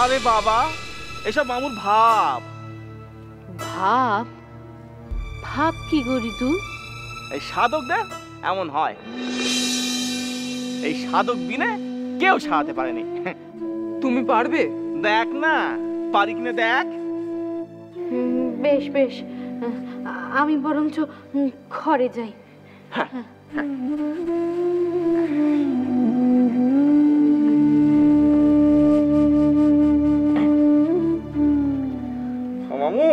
আরে বাবা, এসব মামুর ভাব। ভাব? ভাব কি করি তুই? এই সাধকদের এমন হয়, এই সাধক বিনে কেউ সারাতে পারেনি। তুমি পারবে? দেখ না পারি কিনা দেখ। বেশ বেশ, আমি বরঞ্চ ঘরে যাই। মামু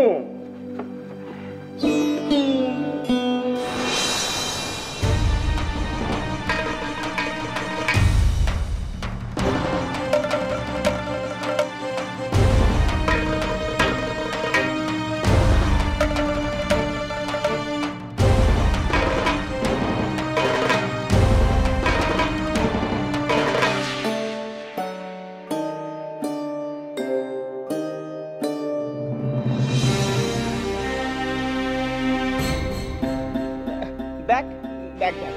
দেখ দেখ দেখ।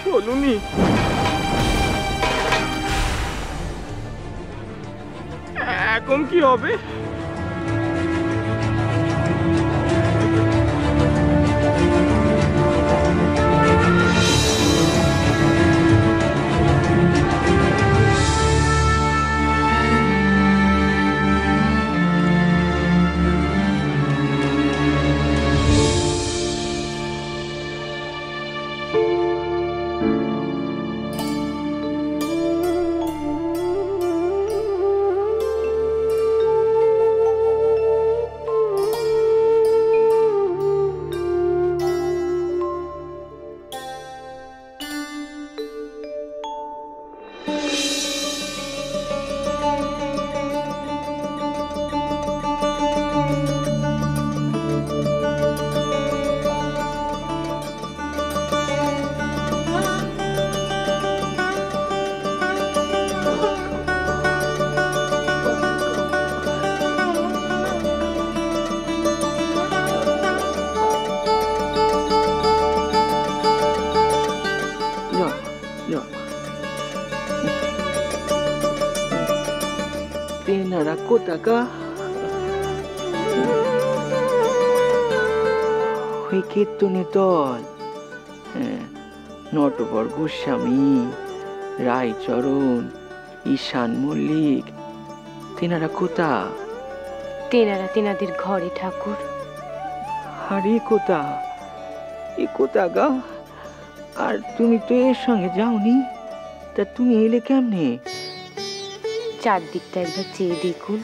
বলুনি এখন কি হবে? তেনারা কোথাকা? ওই কীর্তনের দল, নটবর গোস্বামী, রায়চরণ, ঈশান মল্লিক, তেনারা কোথা? তেনারা তেনাদের ঘরে ঠাকুর। আর এ কোথা? এ কোথা গা? আর তুমি তো এর সঙ্গে যাওনি, তা তুমি এলে কেমনে? চারদিকটা একবার চেয়ে দেখুন।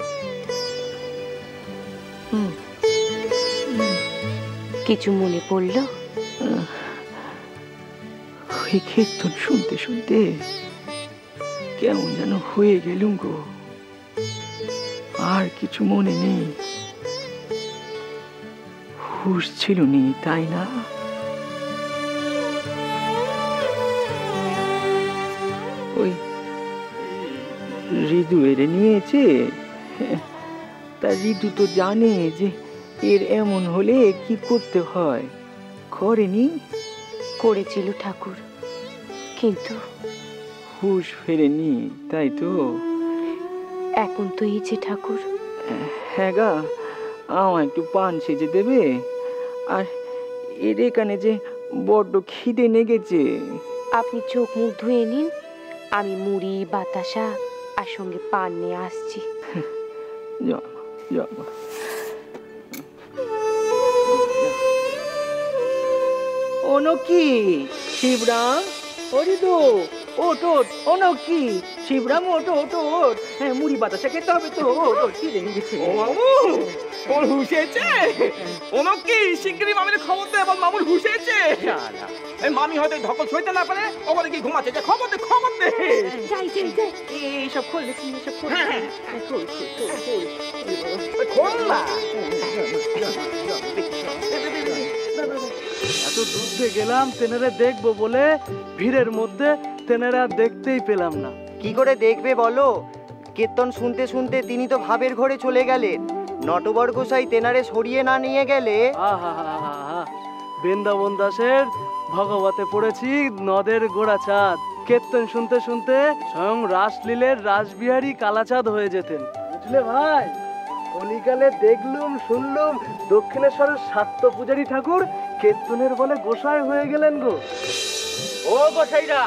কিছু মনে পড়ল? ওই কীর্তন শুনতে শুনতে কেমন যেন হয়ে গেলুম গো, আর কিছু মনে নেই। হুঁশ ছিল নি, তাই না? ওই ঋতু এরে নিয়েছে, তা ঋতু তো জানে যে এর এমন হলে কি করতে হয়, করেনি? করেছিল ঠাকুর, কিন্তু হুঁশ ফেরেনি, তাই তো? এখন তো ইচ্ছে ঠাকুর। হ্যাঁ গা, আমায় একটু পান সেজে দেবে? আর এর এখানে যে বড্ড খিদে লেগেছে। আপনি চোখ মুখ ধুয়ে নিন, আমি মুড়ি বাতাসা আর সঙ্গে পান নিয়ে আসছি। ও নকি শিবরাম, ওরি তো ওট ওট ওনো কি শিবরাম ওট ওট ওট হ্যাঁ মুড়ি বাতাসা খেতে হবে তো ওট ওট কি রেগে গেছে ও মামু তোর হুশেছে ওনো কি শিগগিরই মামির খবর দে এবং মামুর হুশেছে এই মামি হয়তো ধকল সইতে না পারে ওখানে কি ঘুমাচ্ছে যে খবর দে যাই যাই যাই এইসব করলে কি এইসব করলে খোল না এত দূর দিয়ে গেলাম তেনারে দেখবো বলে ভিড়ের মধ্যে তেনারে আর দেখতেই পেলাম না। কি করে দেখবে বলো? কীর্তন শুনতে শুনতে তিনি তো ভাবের ঘরে চলে গেলেন। নটবর গোসাই তেনারে সরিয়ে না নিয়ে গেলে। বৃন্দাবন দাসের ভগবতে পড়েছি নদের গোড়া চাঁদ। কীর্তন শুনতে শুনতে স্বয়ং রাসলীলের রাসবিহারী কালাচাঁদ হয়ে যেতেন, বুঝলে ভাই। কলিকালে দেখলুম শুনলুম দক্ষিণেশ্বরের শাক্ত পূজারী ঠাকুর কীর্তনের বলে গোসাই হয়ে গেলেন গো। ও গোসাইরা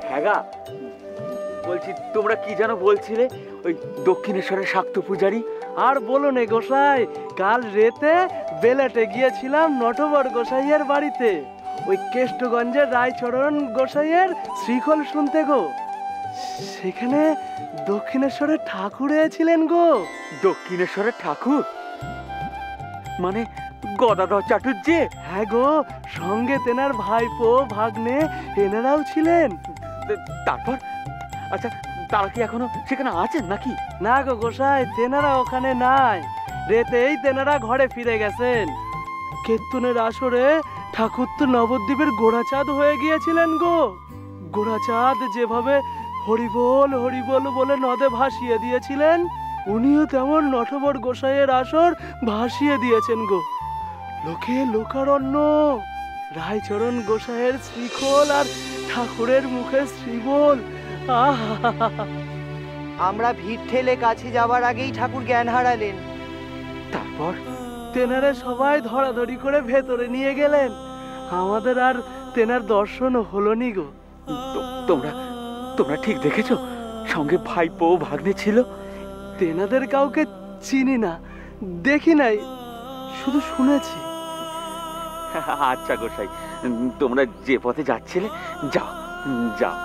হ্যাঁ বলছি তোমরা কি যেন বলছিলে ওই দক্ষিণেশ্বরের শাক্ত পূজারী? আর বলো নে গোসাই, কাল রেতে বেলাটে গিয়েছিলাম নটবর গোসাইয়ের বাড়িতে, ওই কেষ্টগঞ্জের রায়চরণ গোসাইয়ের শ্রীখল শুনতে গো। সেখানে দক্ষিণেশ্বরের ঠাকুর এসেছিলেন গো। দক্ষিণেশ্বরের ঠাকুর মানে গদাধর চাটুর্যে? হ্যাঁ গো, সঙ্গে তেনার ভাইপো ভাগ্নে এনারাও ছিলেন। তারপর আচ্ছা তারা কি এখনো সেখানে আছেন নাকি? না গো গোসাই, তেনারা ওখানে নাই, রেতেই তেনারা ঘরে ফিরে গেছেন। কীর্তনের আসরে ঠাকুর তো নবদ্বীপের গোড়াচাঁদ হয়ে গিয়েছিলেন গো। গোড়াচাঁদ যেভাবে হরিবোল হরিবোল বলে নদে ভাসিয়ে দিয়েছিলেন, উনিও তেমন নটবর গোসাইয়ের আসর ভাসিয়ে দিয়েছেন গো। লোকে লোকারণ্য, রায়চরণ গোসাইয়ের শ্রীখোল আর ঠাকুরের মুখে শ্রীবোল। আমরা ভিড় ঠেলে কাছে যাবার আগেই ঠাকুর জ্ঞান হারালেন। তারপর তেনারে সবাই ধরাধরি করে ভেতরে নিয়ে গেলেন, আমাদের আর তেনার দর্শন হলো নি গো। তোমরা তোমরা ঠিক দেখেছো সঙ্গে ভাইপো ভাগ্নে ছিল? তেনাদের কাউকে চিনি না, দেখি নাই, শুধু শুনেছি। আচ্ছা গোসাই, তোমরা যে পথে যাচ্ছিলে যাও যাও।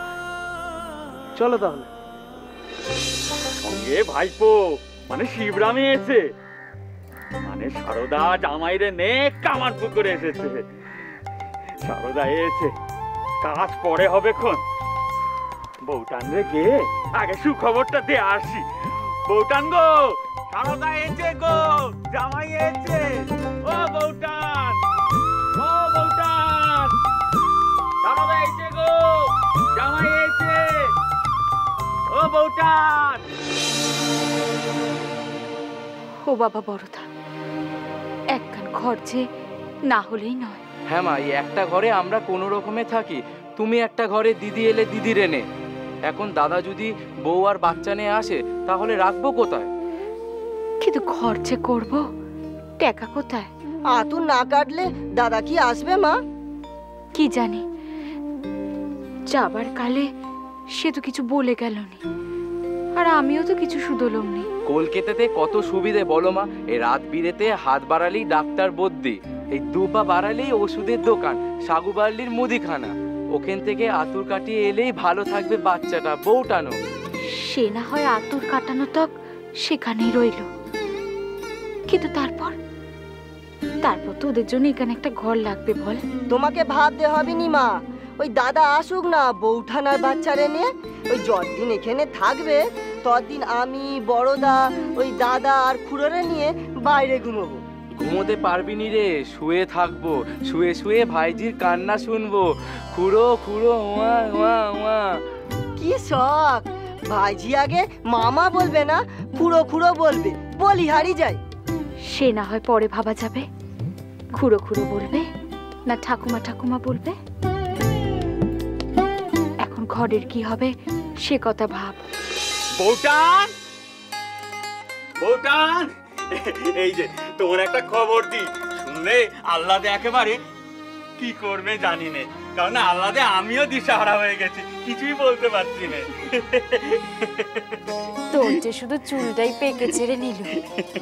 চলো তাহলে। সঙ্গে ভাইপো মানে শিবরামে এসে, মানে সারদা জামাইরে নে কামার পুকুরে এসেছে। সারদা এসে কাজ পরে হবে খন। বউটান রে গে আগে সুখবরটা দিয়ে আসি। বউটান গো, সারদা এসে গো, জামাই এসে। ও বউটান, ও বউটান, সারদা এসে গো, জামাই এসে। ও বউটান। ও বাবা বড়দা, একখান ঘর যে না হলেই নয়। হ্যাঁ মা, এই একটা ঘরে আমরা কোনো রকমে থাকি, তুমি একটা ঘরে দিদি এলে দিদি রেনে। এখন দাদা যদি বউ আর বাচ্চা নিয়ে আসে তাহলে রাখবো কোথায়? কিন্তু ঘর যে করবো, টাকা কোথায়? আতুর না কাটলে দাদা কি আসবে মা? কি জানি, যাবার কালে সে তো কিছু বলে গেল নি, আর আমিও তো কিছু শুধলাম নি। কলকাতাতে কত সুবিধে বলো মা, এই রাত বিরেতে হাত বাড়ালেই ডাক্তার বদ্যি, এই দু পা বাড়ালেই ওষুধের দোকান, সাগু বার্লির মুদিখানা। ওখান থেকে আতুর কাটিয়ে এলেই ভালো থাকবে বাচ্চাটা, বউটানো। সে না হয় আতুর কাটানো তক সেখানেই রইল, কিন্তু তারপর তো ওদের জন্য এখানে একটা ঘর লাগবে বল। তোমাকে ভাবতে হবে নি মা, ওই দাদা আসুক না বৌঠানার বাচ্চারে নিয়ে। ওই যতদিন এখানে থাকবে ততদিন আমি বড়দা ওই দাদা আর খুড়োরে নিয়ে বাইরে ঘুমোবো। ঘুমোতে পারবি নি রে, শুয়ে থাকবো, শুয়ে শুয়ে ভাইজির কান্না শুনবো, খুড়ো খুড়ো ওয়া ওয়া ওয়া। কি শখ! ভাইজি আগে মামা বলবে না, খুড়ো খুড়ো বলবে, বলি হারি যায়। সে না হয় পরে ভাবা যাবে, খুড়ো খুড়ো বলবে না ঠাকুমা ঠাকুমা বলবে। এখন ঘরের কি হবে সে কথা ভাব। বউটান, বউটান, এই যে তোমার একটা খবর দি, শুনলে আল্লাদে একেবারে কি করবে জানি না, কারণ আল্লাদে আমিও দিশাহারা হয়ে গেছি, কিছুই বলতে পারছি না। তোর যে শুধু চুলটাই পেকে ছেড়ে নিল,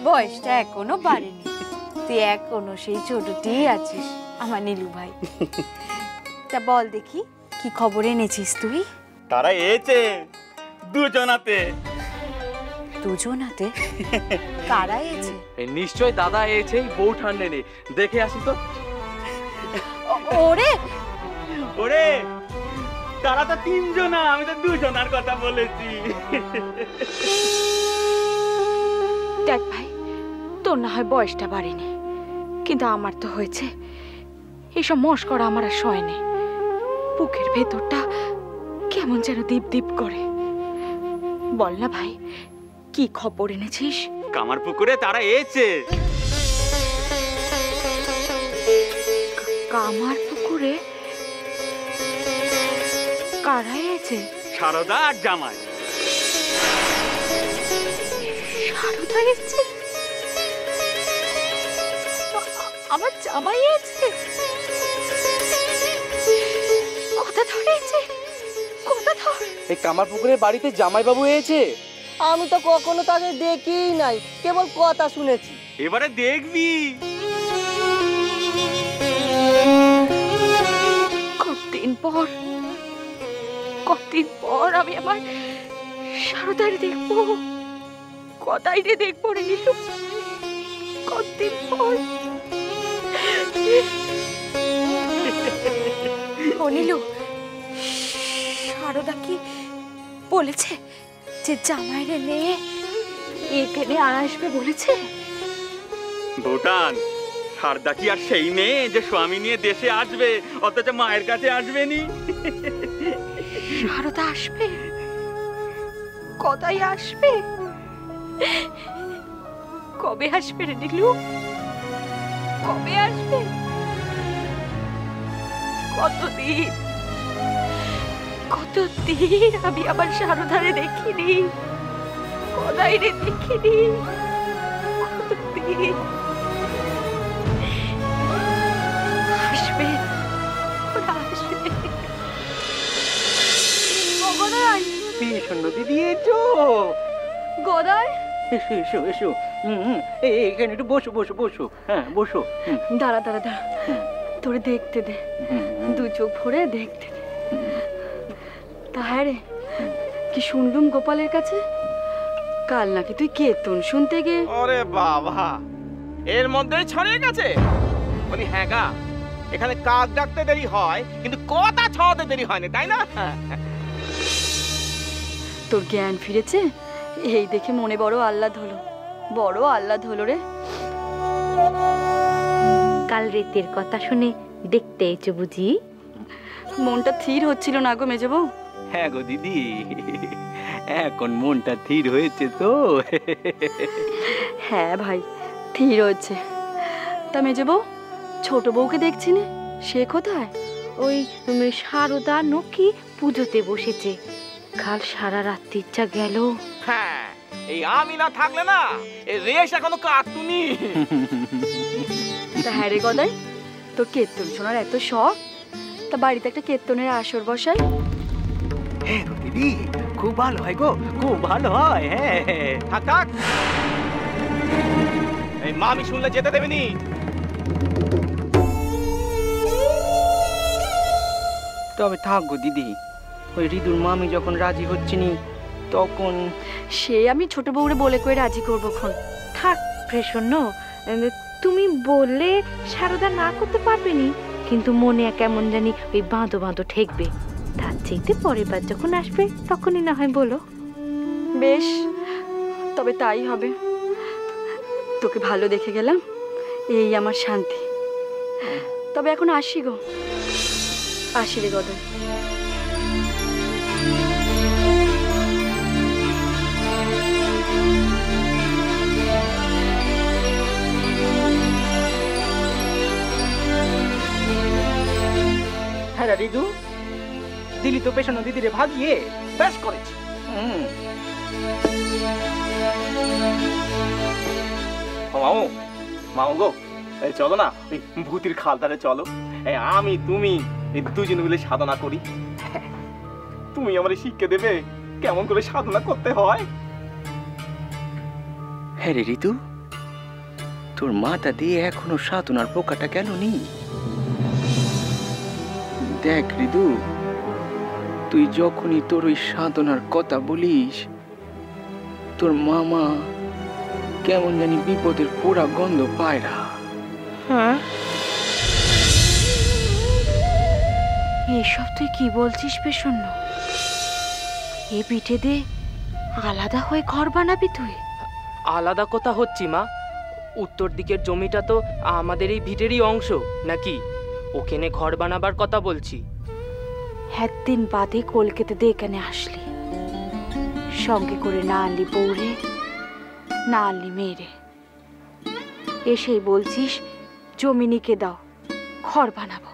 বয়সটা এখনো বাড়েনি, তুই এখনো সেই ছোটটিই আছিস আমার নীলু ভাই। তা বল দেখি কি খবর এনেছিস তুই? তারা এসে দুজনাতে। দুজনাতে? কারা এসেছে? এই নিশ্চয় দাদা এসে এই বউঠান নেনে, দেখে আসি তো। ওরে ওরে, তারা তো তিনজনা, আমি তো দুজনার কথা বলেছি। দেখ ভাই, তোর না হয় বয়সটা বাড়েনি, কিন্তু আমার তো হয়েছে। এইসব মস্করা আমার আর সয়নি। বুকের ভেতরটা কেমন যেন দীপ দীপ করে। বল না ভাই, কি খবর এনেছিস? কামার পুকুরে তারা এসে। কামার পুকুরে কারা এসেছে? সারদা আর জামাই। সারদা এসেছে? আমার জামাই এসেছে? কথা ধরেছে, কথা ধর। এই কামার পুকুরের বাড়িতে জামাইবাবু এসেছে? আমি তো কখনো তাকে দেখিই নাই, কেবল কথা শুনেছি। এবারে দেখবি। কতদিন পর আমি আমার সারদার দেখবো, কথাই রে দেখবো রে নীলু। কতদিন পর। ও নীলু, সারদা কি বলেছে যে জামাইরে নিয়ে এখানে আসবে বলেছে? ভুটান, সারদা কি আর সেই মেয়ে যে স্বামী নিয়ে দেশে আসবে অথচ মায়ের কাছে আসবে নি? সারদা আসবে, কথাই আসবে। কবে আসবে রে নীলু? কবে আসবে? কতদিন কতদিন আমি আবার সারদারে দেখিনি, কথাই রে দেখিনি। কতদিন আসবে, ওরা আসবে। গদাই, শোনো দিদি এসো। গদাই, এসো এসো এসো। এখানে একটু বসো বসো বসো। হ্যাঁ বসো। দাঁড়া দাঁড়া দাঁড়া, তোরে দেখতে দে, দু চোখ ভরে দেখতে দে। তা হ্যাঁ রে, কি শুনলুম গোপালের কাছে কাল নাকি তুই কীর্তন শুনতে গে। ওরে বাবা, এর মধ্যেই ছড়িয়ে গেছে। বলি হ্যাঁ গা, এখানে কাক ডাকতে দেরি হয় কিন্তু কথা ছড়াতে দেরি হয় না, তাই না? তোর জ্ঞান ফিরেছে এই দেখে মনে বড় আহ্লাদ হলো, বড় আহ্লাদ হলো রে। কাল রাতের কথা শুনে দেখতে এসো বুঝি? মনটা থির হচ্ছিল না গো মেজো বউ। হ্যাঁ গো দিদি, এখন মনটা থির হয়েছে তো। হ্যাঁ ভাই, থির হচ্ছে। তা মেজো বউ, ছোট বউকে দেখছি না, সে কোথায়? ওই সারদা নকি পুজোতে বসেছে। কাল সারা রাত্রি ইচ্ছা গেল। হ্যাঁ, এই আমি না থাকলে না এই রেশ এখনো কাটতুনি। তা হ্যাঁ রে গদাই, তোর কীর্তন শোনার এত শখ, তা বাড়িতে একটা কীর্তনের আসর বসাই। হ্যাঁ গো দিদি, খুব ভালো হয় গো, খুব ভালো হয়। হ্যাঁ থাক থাক, এই মামি শুনলে যেতে দেবেনি। তবে থাকবো দিদি, ওই রিদুর মামি যখন রাজি হচ্ছিনি তখন। সে আমি ছোট বউরে বলে কয়ে রাজি করবো খন। থাক প্রসন্ন, তুমি বললে সারদা না করতে পারবে নি, কিন্তু মনে কেমন জানি ওই বাঁধো বাঁধো ঠেকবে। তার চাইতে পরের বার যখন আসবে তখনই না হয় বলো। বেশ, তবে তাই হবে। তোকে ভালো দেখে গেলাম, এই আমার শান্তি। তবে এখন আসি গো, আসি রে গদাই। হ্যাঁ রিদু, দিলি তো পেছনে দিদিরে ভাগিয়ে, বেশ করেছি। মামু, মামু গো, এই চলো না ওই ভূতির খালদারে চলো। আমি তুমি এই দুজন মিলে সাধনা করি। তুমি আমার শিক্ষা দেবে কেমন করে সাধনা করতে হয়। হ্যাঁ রে ঋতু, তোর মাথা দিয়ে এখনো সাধনার পোকাটা গেল নি। দেখ ঋতু, তুই যখনই তোর ওই সাধনার কথা বলিস, তোর মামা কেমন জানি বিপদের পোড়া গন্ধ পায় না। হ্যাঁ, এসব তুই কি বলছিস পেশন্য? এ পিঠে দে আলাদা হয়ে ঘর বানাবি তুই? আলাদা কথা হচ্ছি মা, উত্তর দিকের জমিটা তো আমাদের এই ভিটেরই অংশ নাকি? ওখানে ঘর বানাবার কথা বলছি। একদিন বাদে কলকাতাতে এখানে আসলি, সঙ্গে করে না আনলি বউরে, না আনলি মেয়েরে, এসেই বলছিস জমিনিকে দাও ঘর বানাবো।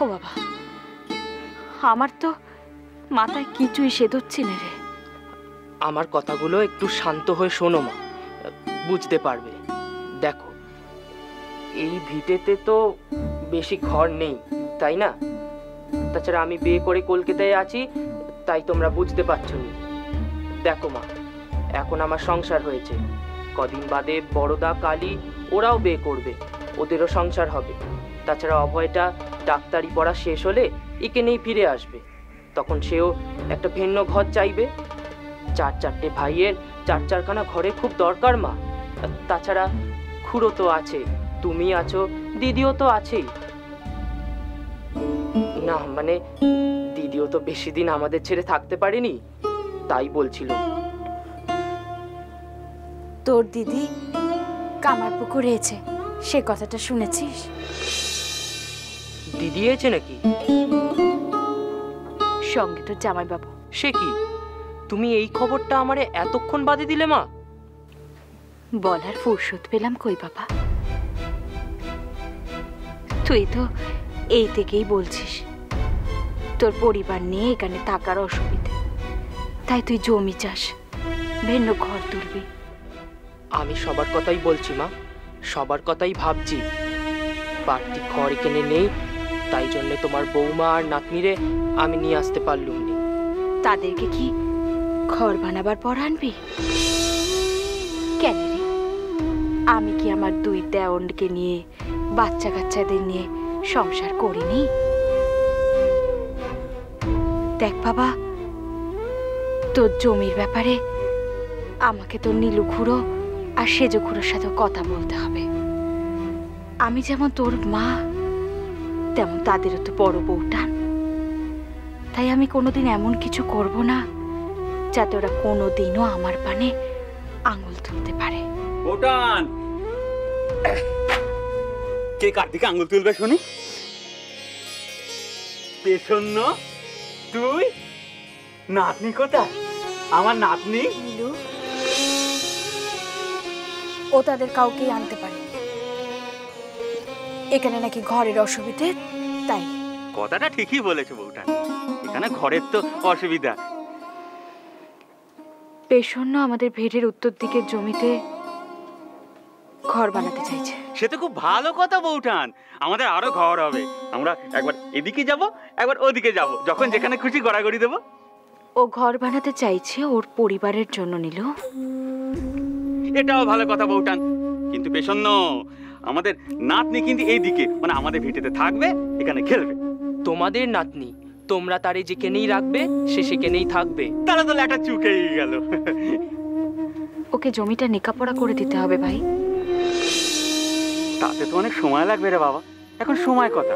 ও বাবা, আমার তো মাথায় কিছুই সেদচ্ছে না রে। আমার কথাগুলো একটু শান্ত হয়ে শোনো মা, বুঝতে পারবে। দেখো, এই ভিটেতে তো বেশি ঘর নেই, তাই না? তাছাড়া আমি বিয়ে করে কলকাতায় আছি, তাই তোমরা বুঝতে পারছো না। দেখো মা, এখন আমার সংসার হয়েছে, কদিন বাদে বড়দা কালী ওরাও বিয়ে করবে, ওদেরও সংসার হবে। তাছাড়া অভয়টা ডাক্তারি পড়া শেষ হলে এখানেই ফিরে আসবে, তখন সেও একটা ভিন্ন ঘর চাইবে। চারটে ভাইয়ের চারখানা ঘরে খুব দরকার মা। তাছাড়া খুড়ো তো আছে, তুমি আছো, দিদিও তো আছেই। না মানে দিদিও তো বেশি দিন আমাদের ছেড়ে থাকতে পারেনি, তাই বলছিল। তোর দিদি কামার পুকুরে এসে, সে কথাটা শুনেছিস? দিদি এসে নাকি? সঙ্গে তো জামাই বাবু। সে কি, তুমি এই খবরটা আমারে এতক্ষণ বাদে দিলে মা? বলার ফুরসত পেলাম কই বাবা, তুই তো এই থেকেই বলছিস তোর পরিবার নিয়ে এখানে থাকার অসুবিধে, তাই তুই জমি চাস, ভিন্ন ঘর তুলবি। আমি সবার কথাই বলছি মা, সবার কথাই ভাবছি। বাড়তি ঘর এখানে নেই, তাই জন্য তোমার বৌমা আর নাতনিরে আমি নিয়ে আসতে পারলুম নি। তাদেরকে কি ঘর বানাবার পর আনবি? কেন রে, আমি কি আমার দুই দেওরকে নিয়ে, বাচ্চা কাচ্চাদের নিয়ে সংসার করিনি? দেখ বাবা, তোর জমির ব্যাপারে আমাকে তোর নীলু খুড়ো আর সেজ খুড়োর সাথে কথা বলতে হবে। আমি যেমন তোর মা, তেমন তাদেরও তো বড় বউটান। তাই আমি কোনোদিন এমন কিছু করব না যাতে ওরা কোনোদিনও আমার পানে আঙুল তুলতে পারে। বউটান, কে কার দিকে আঙুল তুলবে শুনি? পেছন্ন তুই? নাতনি কোথায়? আমার নাতনি? নীলু, ও তাদের কাউকেই আনতে পারে, এখানে নাকি ঘরের অসুবিধে, তাই। কথাটা ঠিকই বলেছে বউটান, এখানে ঘরের তো অসুবিধা। পেশন্য আমাদের ভেড়ের উত্তর দিকের জমিতে ঘর বানাতে চাইছে। সে তো খুব ভালো কথা বউটান, আমাদের আরো ঘর হবে। আমরা একবার এদিকে যাব, একবার ওদিকে যাব, যখন যেখানে খুশি গড়াগড়ি দেবো। ও ঘর বানাতে চাইছে ওর পরিবারের জন্য নিল। এটাও ভালো কথা বউটান, কিন্তু পেছন্ন আমাদের নাতনি কিন্তু এইদিকে, মানে আমাদের ভিটেতে থাকবে, এখানে খেলবে। তোমাদের নাতনি, তোমরা তারে যেখানেই রাখবে সে সেখানেই থাকবে। তারা তো একটা চুকেই গেল। ওকে জমিটা নেকাপড়া করে দিতে হবে ভাই। তাতে তো অনেক সময় লাগবে রে বাবা, এখন সময় কথা।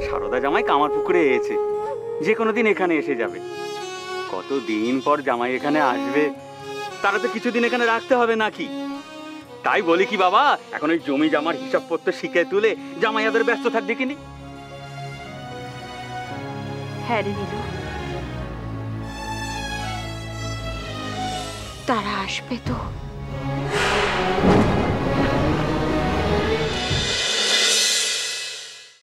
সারদা জামাই কামার পুকুরে এসেছে, যে কোনো দিন এখানে এসে যাবে। কতদিন পর জামাই এখানে আসবে, তারা তো কিছুদিন এখানে রাখতে হবে নাকি? তাই বলি কি বাবা, এখন ওই জমি জামার হিসাবপত্র শিখে তুলে জামাই আদের ব্যস্ত থাকবে কিনি। হ্যাঁ রে নীলু, তারা আসবে তো